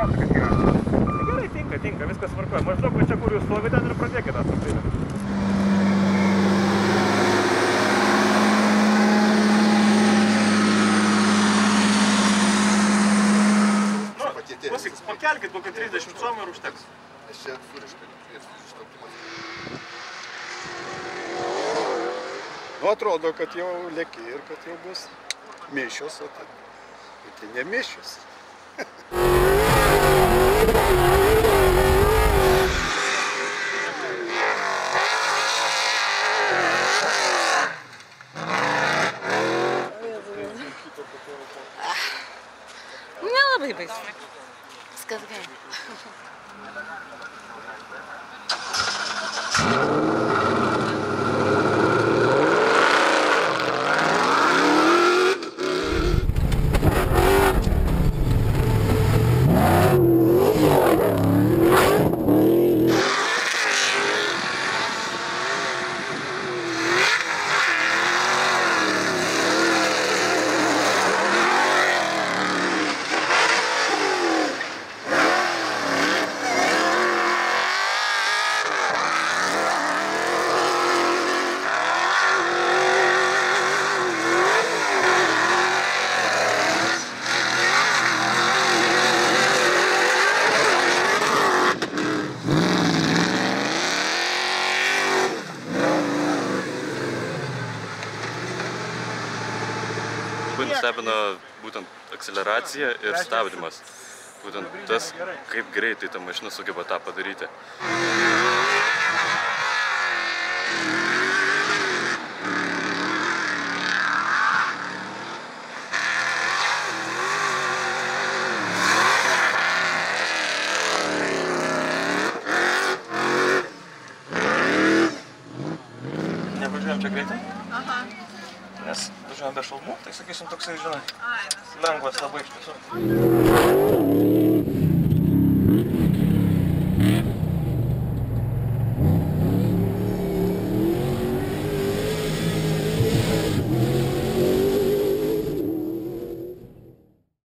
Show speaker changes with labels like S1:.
S1: supranta, kad yra.
S2: Gerai, tinka, viskas tvarkoja. Maždaug va čia, kur jūs stovi, ten ir pradėkite tą stabdylę. Pakelkit kokią 30 cm ir užteks.
S3: Aš čia suriškai ir ištraukimas.
S4: Nu, atrodo, kad jau lėki ir kad jau bus mišios, o tai ne mišios.
S5: Nelabai baisu. Viskas gerai.
S6: Labai nustebino būtent akceleracija ir stabdymas. Būtent tas, kaip greitai ta mašina sugeba tą padaryti.
S2: Nevažiuojam čia greitai? Aha. Nes važiuojam be šalmų, tai sakysim toksai, žinai, lengvas labai iš tiesų.